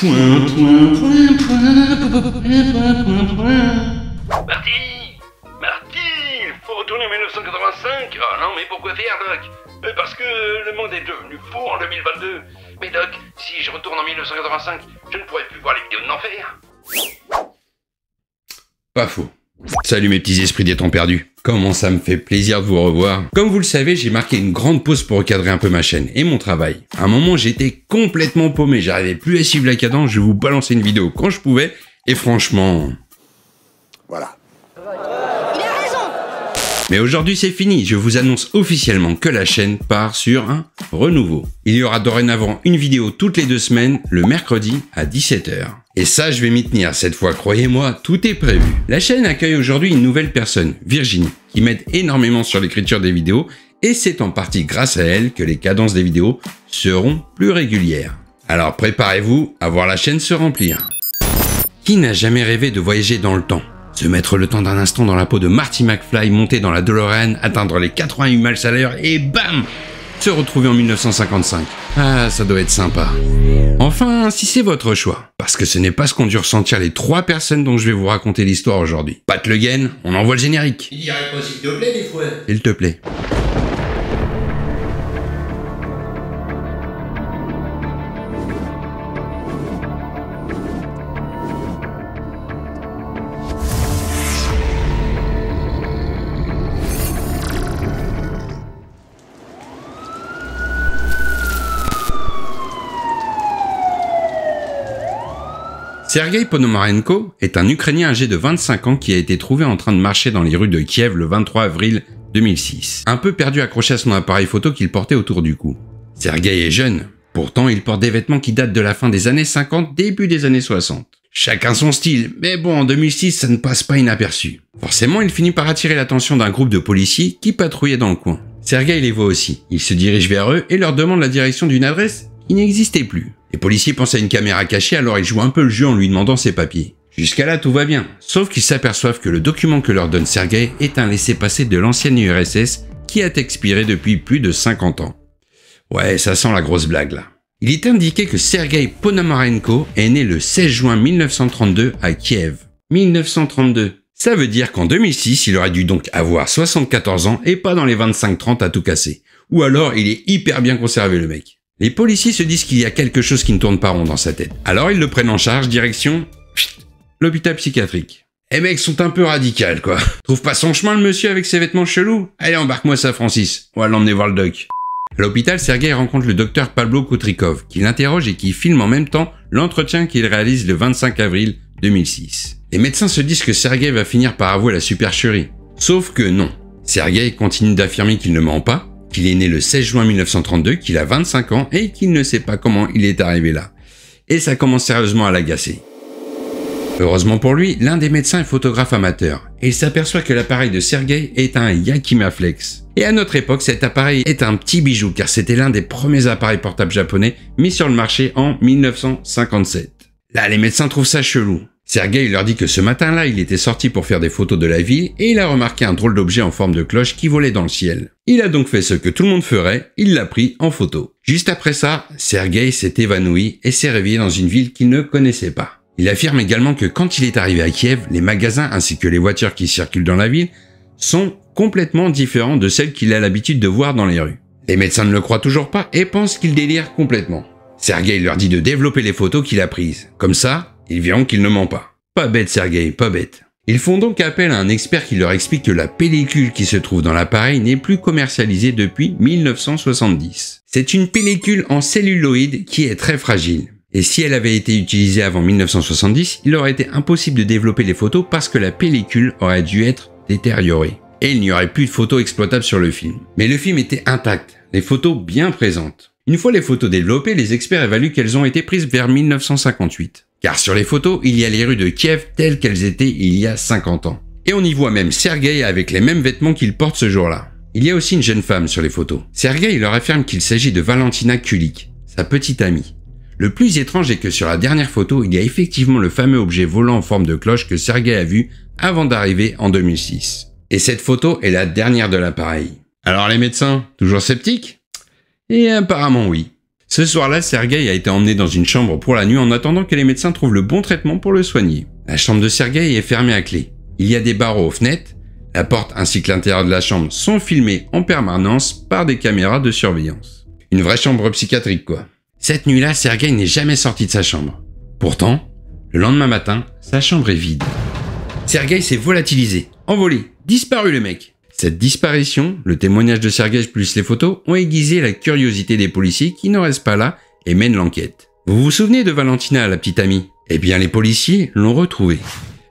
Marty, il faut retourner en 1985. Ah non, mais pourquoi faire, Doc? Parce que le monde est devenu fou en 2022. Mais Doc, si je retourne en 1985, je ne pourrai plus voir les vidéos de l'enfer. Pas faux. Salut mes petits esprits des temps perdus. Comment ça me fait plaisir de vous revoir. Comme vous le savez, j'ai marqué une grande pause pour recadrer un peu ma chaîne et mon travail. À un moment, j'étais complètement paumé, j'arrivais plus à suivre la cadence, je vous balançais une vidéo quand je pouvais, et franchement... Voilà. Mais aujourd'hui c'est fini, je vous annonce officiellement que la chaîne part sur un renouveau. Il y aura dorénavant une vidéo toutes les 2 semaines, le mercredi à 17 h. Et ça je vais m'y tenir cette fois, croyez-moi, tout est prévu. La chaîne accueille aujourd'hui une nouvelle personne, Virginie, qui m'aide énormément sur l'écriture des vidéos, et c'est en partie grâce à elle que les cadences des vidéos seront plus régulières. Alors préparez-vous à voir la chaîne se remplir. Qui n'a jamais rêvé de voyager dans le temps ? Se mettre le temps d'un instant dans la peau de Marty McFly, monter dans la DeLorean, atteindre les 88 miles à l'heure et bam! Se retrouver en 1955. Ah, ça doit être sympa. Enfin, si c'est votre choix. Parce que ce n'est pas ce qu'ont dû ressentir les 3 personnes dont je vais vous raconter l'histoire aujourd'hui. Pat Le Guen, on envoie le générique. Il dirait pas s'il te plaît des fois. S'il te plaît. Sergei Ponomarenko est un Ukrainien âgé de 25 ans qui a été trouvé en train de marcher dans les rues de Kiev le 23 avril 2006, un peu perdu accroché à son appareil photo qu'il portait autour du cou. Sergei est jeune, pourtant il porte des vêtements qui datent de la fin des années 50, début des années 60. Chacun son style, mais bon, en 2006, ça ne passe pas inaperçu. Forcément, il finit par attirer l'attention d'un groupe de policiers qui patrouillaient dans le coin. Sergei les voit aussi, il se dirige vers eux et leur demande la direction d'une adresse qui n'existait plus. Les policiers pensent à une caméra cachée, alors ils jouent un peu le jeu en lui demandant ses papiers. Jusqu'à là, tout va bien, sauf qu'ils s'aperçoivent que le document que leur donne Sergei est un laissez-passer de l'ancienne URSS qui a expiré depuis plus de 50 ans. Ouais, ça sent la grosse blague là. Il est indiqué que Sergei Ponomarenko est né le 16 juin 1932 à Kiev. 1932. Ça veut dire qu'en 2006, il aurait dû donc avoir 74 ans et pas dans les 25-30 à tout casser. Ou alors, il est hyper bien conservé le mec. Les policiers se disent qu'il y a quelque chose qui ne tourne pas rond dans sa tête. Alors ils le prennent en charge, direction l'hôpital psychiatrique. Les mecs sont un peu radicaux quoi. Trouve pas son chemin le monsieur avec ses vêtements chelous? Allez, embarque-moi ça Francis, on va l'emmener voir le doc. À l'hôpital, Sergei rencontre le docteur Pablo Kutrikov, qui l'interroge et qui filme en même temps l'entretien qu'il réalise le 25 avril 2006. Les médecins se disent que Sergei va finir par avouer la supercherie. Sauf que non. Sergei continue d'affirmer qu'il ne ment pas, qu'il est né le 16 juin 1932, qu'il a 25 ans et qu'il ne sait pas comment il est arrivé là. Et ça commence sérieusement à l'agacer. Heureusement pour lui, l'un des médecins est photographe amateur et il s'aperçoit que l'appareil de Sergei est un Yakimaflex. Et à notre époque, cet appareil est un petit bijou car c'était l'un des premiers appareils portables japonais mis sur le marché en 1957. Là, les médecins trouvent ça chelou. Sergei leur dit que ce matin-là, il était sorti pour faire des photos de la ville et il a remarqué un drôle d'objet en forme de cloche qui volait dans le ciel. Il a donc fait ce que tout le monde ferait, il l'a pris en photo. Juste après ça, Sergei s'est évanoui et s'est réveillé dans une ville qu'il ne connaissait pas. Il affirme également que quand il est arrivé à Kiev, les magasins ainsi que les voitures qui circulent dans la ville sont complètement différents de celles qu'il a l'habitude de voir dans les rues. Les médecins ne le croient toujours pas et pensent qu'il délire complètement. Sergei leur dit de développer les photos qu'il a prises. Comme ça, ils verront qu'il ne ment pas. Pas bête Sergei, pas bête. Ils font donc appel à un expert qui leur explique que la pellicule qui se trouve dans l'appareil n'est plus commercialisée depuis 1970. C'est une pellicule en celluloïd qui est très fragile. Et si elle avait été utilisée avant 1970, il aurait été impossible de développer les photos parce que la pellicule aurait dû être détériorée. Et il n'y aurait plus de photos exploitables sur le film. Mais le film était intact, les photos bien présentes. Une fois les photos développées, les experts évaluent qu'elles ont été prises vers 1958. Car sur les photos, il y a les rues de Kiev telles qu'elles étaient il y a 50 ans. Et on y voit même Sergei avec les mêmes vêtements qu'il porte ce jour-là. Il y a aussi une jeune femme sur les photos. Sergei leur affirme qu'il s'agit de Valentina Kulik, sa petite amie. Le plus étrange est que sur la dernière photo, il y a effectivement le fameux objet volant en forme de cloche que Sergei a vu avant d'arriver en 2006. Et cette photo est la dernière de l'appareil. Alors les médecins, toujours sceptiques? Et apparemment oui. Ce soir-là, Sergueï a été emmené dans une chambre pour la nuit en attendant que les médecins trouvent le bon traitement pour le soigner. La chambre de Sergueï est fermée à clé. Il y a des barreaux aux fenêtres. La porte ainsi que l'intérieur de la chambre sont filmés en permanence par des caméras de surveillance. Une vraie chambre psychiatrique quoi. Cette nuit-là, Sergueï n'est jamais sorti de sa chambre. Pourtant, le lendemain matin, sa chambre est vide. Sergueï s'est volatilisé, envolé, disparu le mec. Cette disparition, le témoignage de Sergueï plus les photos, ont aiguisé la curiosité des policiers qui ne restent pas là et mènent l'enquête. Vous vous souvenez de Valentina, la petite amie? Eh bien, les policiers l'ont retrouvée.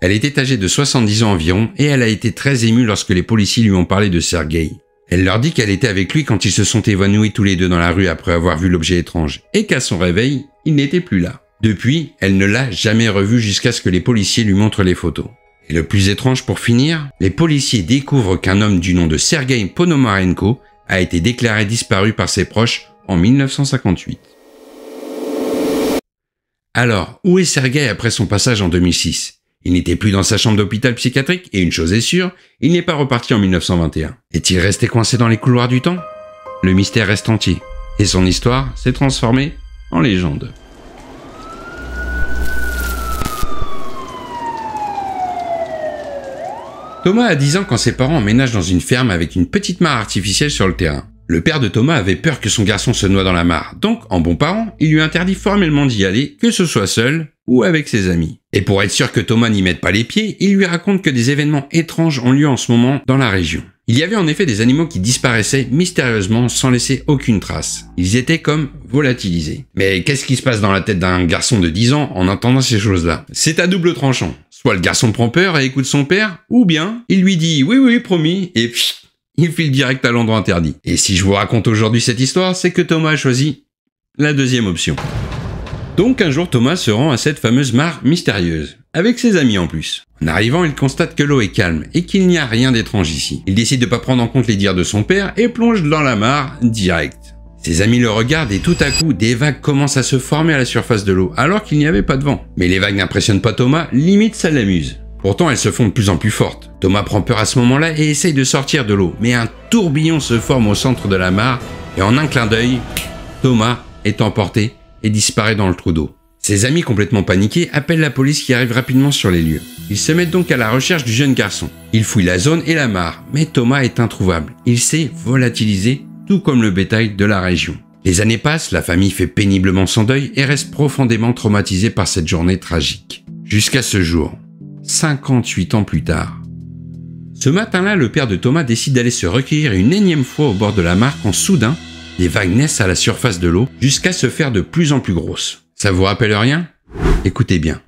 Elle était âgée de 70 ans environ et elle a été très émue lorsque les policiers lui ont parlé de Sergueï. Elle leur dit qu'elle était avec lui quand ils se sont évanouis tous les deux dans la rue après avoir vu l'objet étrange et qu'à son réveil, il n'était plus là. Depuis, elle ne l'a jamais revu jusqu'à ce que les policiers lui montrent les photos. Et le plus étrange pour finir, les policiers découvrent qu'un homme du nom de Sergueï Ponomarenko a été déclaré disparu par ses proches en 1958. Alors, où est Sergueï après son passage en 2006 ? Il n'était plus dans sa chambre d'hôpital psychiatrique et une chose est sûre, il n'est pas reparti en 1921. Est-il resté coincé dans les couloirs du temps ? Le mystère reste entier et son histoire s'est transformée en légende. Thomas a 10 ans quand ses parents emménagent dans une ferme avec une petite mare artificielle sur le terrain. Le père de Thomas avait peur que son garçon se noie dans la mare, donc en bon parent, il lui interdit formellement d'y aller, que ce soit seul ou avec ses amis. Et pour être sûr que Thomas n'y mette pas les pieds, il lui raconte que des événements étranges ont lieu en ce moment dans la région. Il y avait en effet des animaux qui disparaissaient mystérieusement sans laisser aucune trace. Ils étaient comme volatilisés. Mais qu'est-ce qui se passe dans la tête d'un garçon de 10 ans en entendant ces choses-là? C'est à double tranchant. Soit le garçon prend peur et écoute son père, ou bien il lui dit « oui, promis » et il file direct à l'endroit interdit. Et si je vous raconte aujourd'hui cette histoire, c'est que Thomas a choisi la deuxième option. Donc un jour, Thomas se rend à cette fameuse mare mystérieuse, avec ses amis en plus. En arrivant, il constate que l'eau est calme et qu'il n'y a rien d'étrange ici. Il décide de pas prendre en compte les dires de son père et plonge dans la mare direct. Ses amis le regardent et tout à coup, des vagues commencent à se former à la surface de l'eau, alors qu'il n'y avait pas de vent. Mais les vagues n'impressionnent pas Thomas, limite ça l'amuse. Pourtant, elles se font de plus en plus fortes. Thomas prend peur à ce moment-là et essaye de sortir de l'eau, mais un tourbillon se forme au centre de la mare et en un clin d'œil, Thomas est emporté et disparaît dans le trou d'eau. Ses amis complètement paniqués appellent la police qui arrive rapidement sur les lieux. Ils se mettent donc à la recherche du jeune garçon. Ils fouillent la zone et la mare, mais Thomas est introuvable. Il s'est volatilisé, tout comme le bétail de la région. Les années passent, la famille fait péniblement son deuil et reste profondément traumatisée par cette journée tragique. Jusqu'à ce jour, 58 ans plus tard. Ce matin-là, le père de Thomas décide d'aller se recueillir une énième fois au bord de la mare quand soudain, des vagues naissent à la surface de l'eau jusqu'à se faire de plus en plus grosses. Ça vous rappelle rien? Écoutez bien.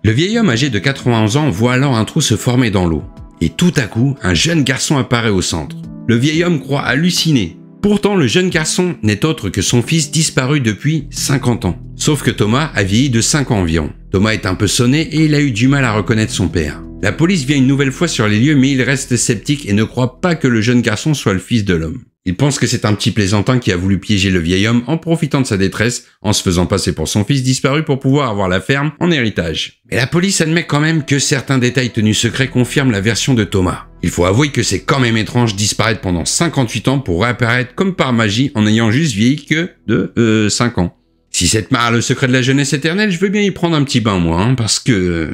Le vieil homme âgé de 91 ans voit alors un trou se former dans l'eau. Et tout à coup, un jeune garçon apparaît au centre. Le vieil homme croit halluciner. Pourtant, le jeune garçon n'est autre que son fils disparu depuis 50 ans. Sauf que Thomas a vieilli de 5 ans environ. Thomas est un peu sonné et il a eu du mal à reconnaître son père. La police vient une nouvelle fois sur les lieux mais il reste sceptique et ne croit pas que le jeune garçon soit le fils de l'homme. Il pense que c'est un petit plaisantin qui a voulu piéger le vieil homme en profitant de sa détresse, en se faisant passer pour son fils disparu pour pouvoir avoir la ferme en héritage. Mais la police admet quand même que certains détails tenus secrets confirment la version de Thomas. Il faut avouer que c'est quand même étrange disparaître pendant 58 ans pour réapparaître comme par magie en ayant juste vieilli que de 5 ans. Si cette mare a le secret de la jeunesse éternelle, je veux bien y prendre un petit bain moi, parce que...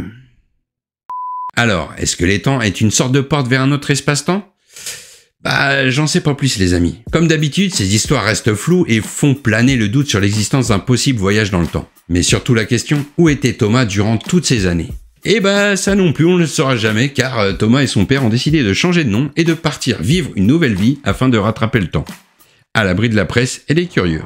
Alors, est-ce que les temps est une sorte de porte vers un autre espace-temps ? Bah, j'en sais pas plus les amis. Comme d'habitude, ces histoires restent floues et font planer le doute sur l'existence d'un possible voyage dans le temps. Mais surtout la question, où était Thomas durant toutes ces années ? Et bah, ça non plus on ne le saura jamais car Thomas et son père ont décidé de changer de nom et de partir vivre une nouvelle vie afin de rattraper le temps. À l'abri de la presse et des curieux.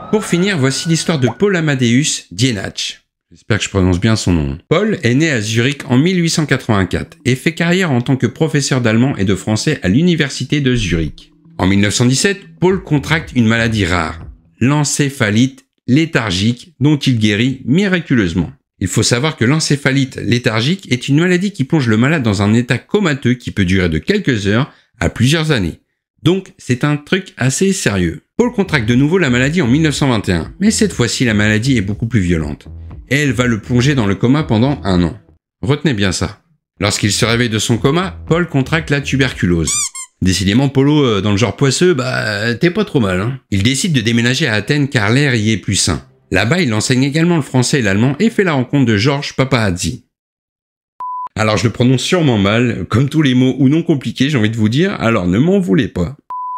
Pour finir, voici l'histoire de Paul Amadeus Dienach. J'espère que je prononce bien son nom. Paul est né à Zurich en 1884 et fait carrière en tant que professeur d'allemand et de français à l'université de Zurich. En 1917, Paul contracte une maladie rare, l'encéphalite léthargique, dont il guérit miraculeusement. Il faut savoir que l'encéphalite léthargique est une maladie qui plonge le malade dans un état comateux qui peut durer de quelques heures à plusieurs années. Donc, c'est un truc assez sérieux. Paul contracte de nouveau la maladie en 1921, mais cette fois-ci, la maladie est beaucoup plus violente. Et elle va le plonger dans le coma pendant 1 an. Retenez bien ça. Lorsqu'il se réveille de son coma, Paul contracte la tuberculose. Décidément, Polo, dans le genre poisseux, t'es pas trop mal, hein. Il décide de déménager à Athènes car l'air y est plus sain. Là-bas, il enseigne également le français et l'allemand et fait la rencontre de Georges Papaazzi. Alors, je le prononce sûrement mal, comme tous les mots ou non compliqués, j'ai envie de vous dire, alors ne m'en voulez pas.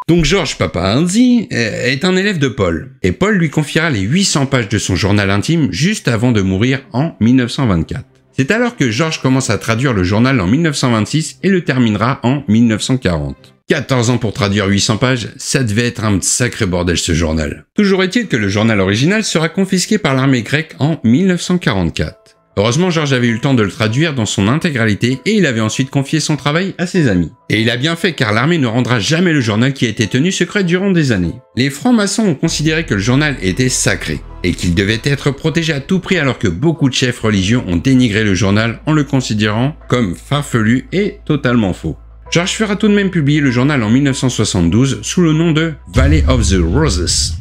Donc Georges Papaazzi est un élève de Paul, et Paul lui confiera les 800 pages de son journal intime juste avant de mourir en 1924. C'est alors que Georges commence à traduire le journal en 1926 et le terminera en 1940. 14 ans pour traduire 800 pages, ça devait être un sacré bordel ce journal. Toujours est-il que le journal original sera confisqué par l'armée grecque en 1944. Heureusement, Georges avait eu le temps de le traduire dans son intégralité et il avait ensuite confié son travail à ses amis. Et il a bien fait car l'armée ne rendra jamais le journal qui a été tenu secret durant des années. Les francs-maçons ont considéré que le journal était sacré et qu'il devait être protégé à tout prix alors que beaucoup de chefs religieux ont dénigré le journal en le considérant comme farfelu et totalement faux. Georges fera tout de même publier le journal en 1972 sous le nom de Valley of the Roses.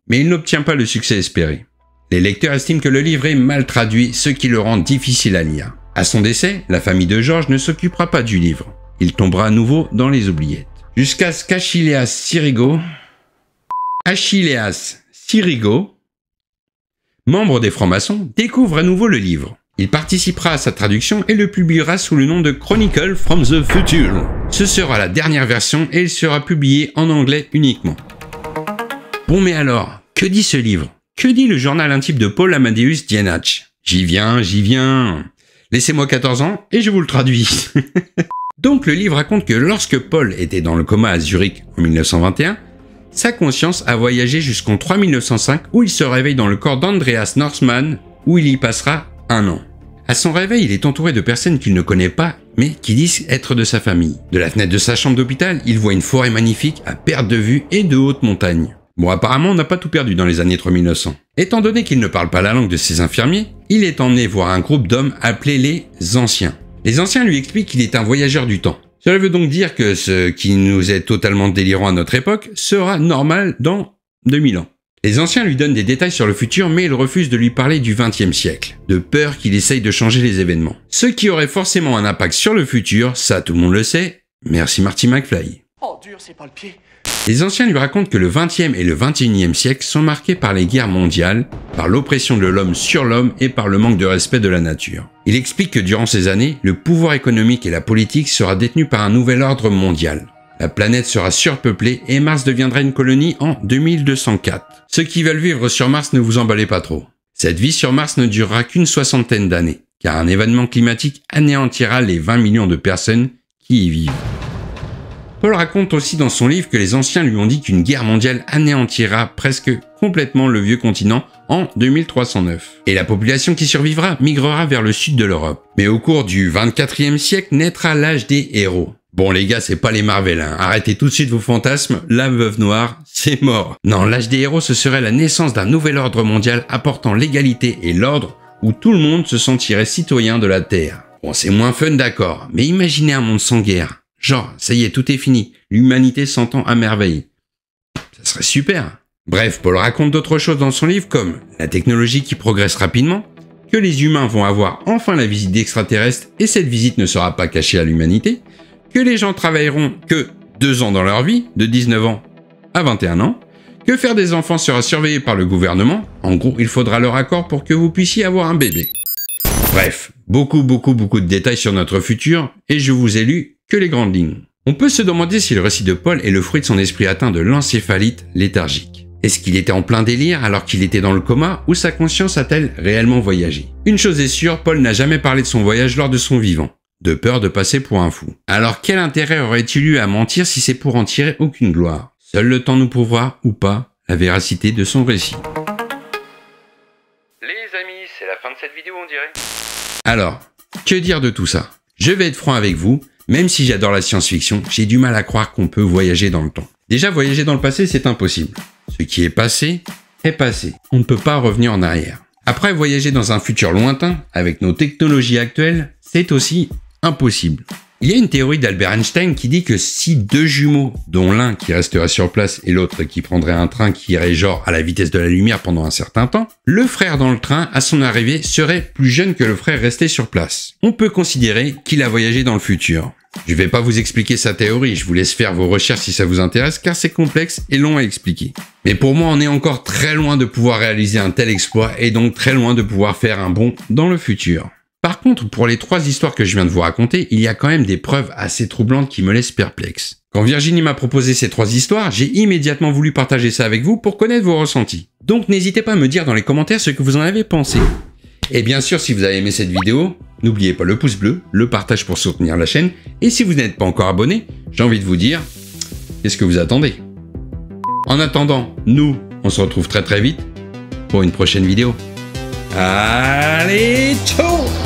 Mais il n'obtient pas le succès espéré. Les lecteurs estiment que le livre est mal traduit, ce qui le rend difficile à lire. À son décès, la famille de Georges ne s'occupera pas du livre. Il tombera à nouveau dans les oubliettes. Jusqu'à ce qu'Achilleas Sirigo, membre des francs-maçons, découvre à nouveau le livre. Il participera à sa traduction et le publiera sous le nom de Chronicle from the Future. Ce sera la dernière version et il sera publié en anglais uniquement. Bon mais alors, que dit ce livre ? Que dit le journal intime de Paul Amadeus Dienach ? J'y viens. Laissez-moi 14 ans et je vous le traduis. Donc le livre raconte que lorsque Paul était dans le coma à Zurich en 1921, sa conscience a voyagé jusqu'en 3905 où il se réveille dans le corps d'Andreas Northman où il y passera 1 an. À son réveil, il est entouré de personnes qu'il ne connaît pas mais qui disent être de sa famille. De la fenêtre de sa chambre d'hôpital, il voit une forêt magnifique à perte de vue et de hautes montagnes. Bon, apparemment, on n'a pas tout perdu dans les années 3900. Étant donné qu'il ne parle pas la langue de ses infirmiers, il est emmené voir un groupe d'hommes appelés les Anciens. Les Anciens lui expliquent qu'il est un voyageur du temps. Cela veut donc dire que ce qui nous est totalement délirant à notre époque sera normal dans 2000 ans. Les Anciens lui donnent des détails sur le futur, mais il refuse de lui parler du XXe siècle, de peur qu'il essaye de changer les événements. Ce qui aurait forcément un impact sur le futur, ça tout le monde le sait. Merci Marty McFly. Oh, dur, c'est pas le pied. Les Anciens lui racontent que le XXe et le XXIe siècle sont marqués par les guerres mondiales, par l'oppression de l'homme sur l'homme et par le manque de respect de la nature. Il explique que durant ces années, le pouvoir économique et la politique sera détenu par un nouvel ordre mondial. La planète sera surpeuplée et Mars deviendra une colonie en 2204. Ceux qui veulent vivre sur Mars, ne vous emballez pas trop. Cette vie sur Mars ne durera qu'une 60aine d'années, car un événement climatique anéantira les 20 millions de personnes qui y vivent. Paul raconte aussi dans son livre que les Anciens lui ont dit qu'une guerre mondiale anéantira presque complètement le vieux continent en 2309. Et la population qui survivra migrera vers le sud de l'Europe. Mais au cours du 24e siècle naîtra l'âge des héros. Bon les gars, c'est pas les Marvel, hein. Arrêtez tout de suite vos fantasmes, la veuve noire, c'est mort. Non, l'âge des héros, ce serait la naissance d'un nouvel ordre mondial apportant l'égalité et l'ordre où tout le monde se sentirait citoyen de la Terre. Bon, c'est moins fun d'accord, mais imaginez un monde sans guerre. Genre, ça y est, tout est fini. L'humanité s'entend à merveille. Ça serait super. Bref, Paul raconte d'autres choses dans son livre comme la technologie qui progresse rapidement, que les humains vont avoir enfin la visite d'extraterrestres et cette visite ne sera pas cachée à l'humanité, que les gens travailleront que 2 ans dans leur vie, de 19 ans à 21 ans, que faire des enfants sera surveillé par le gouvernement, en gros, il faudra leur accord pour que vous puissiez avoir un bébé. Bref, beaucoup de détails sur notre futur et je vous ai lu que les grandes lignes. On peut se demander si le récit de Paul est le fruit de son esprit atteint de l'encéphalite léthargique. Est-ce qu'il était en plein délire alors qu'il était dans le coma ou sa conscience a-t-elle réellement voyagé? Une chose est sûre, Paul n'a jamais parlé de son voyage lors de son vivant, de peur de passer pour un fou. Alors quel intérêt aurait-il eu à mentir si c'est pour en tirer aucune gloire? Seul le temps nous prouvera, ou pas, la véracité de son récit. Les amis, c'est la fin de cette vidéo on dirait. Alors, que dire de tout ça? Je vais être franc avec vous, même si j'adore la science-fiction, j'ai du mal à croire qu'on peut voyager dans le temps. Déjà, voyager dans le passé, c'est impossible. Ce qui est passé, est passé. On ne peut pas revenir en arrière. Après, voyager dans un futur lointain, avec nos technologies actuelles, c'est aussi impossible. Il y a une théorie d'Albert Einstein qui dit que si deux jumeaux, dont l'un qui resterait sur place et l'autre qui prendrait un train qui irait genre à la vitesse de la lumière pendant un certain temps, le frère dans le train, à son arrivée, serait plus jeune que le frère resté sur place. On peut considérer qu'il a voyagé dans le futur. Je vais pas vous expliquer sa théorie, je vous laisse faire vos recherches si ça vous intéresse car c'est complexe et long à expliquer. Mais pour moi, on est encore très loin de pouvoir réaliser un tel exploit et donc très loin de pouvoir faire un bond dans le futur. Par contre, pour les 3 histoires que je viens de vous raconter, il y a quand même des preuves assez troublantes qui me laissent perplexe. Quand Virginie m'a proposé ces 3 histoires, j'ai immédiatement voulu partager ça avec vous pour connaître vos ressentis. Donc n'hésitez pas à me dire dans les commentaires ce que vous en avez pensé. Et bien sûr, si vous avez aimé cette vidéo, n'oubliez pas le pouce bleu, le partage pour soutenir la chaîne, et si vous n'êtes pas encore abonné, j'ai envie de vous dire, qu'est-ce que vous attendez? En attendant, nous, on se retrouve très vite pour une prochaine vidéo. Allez, ciao!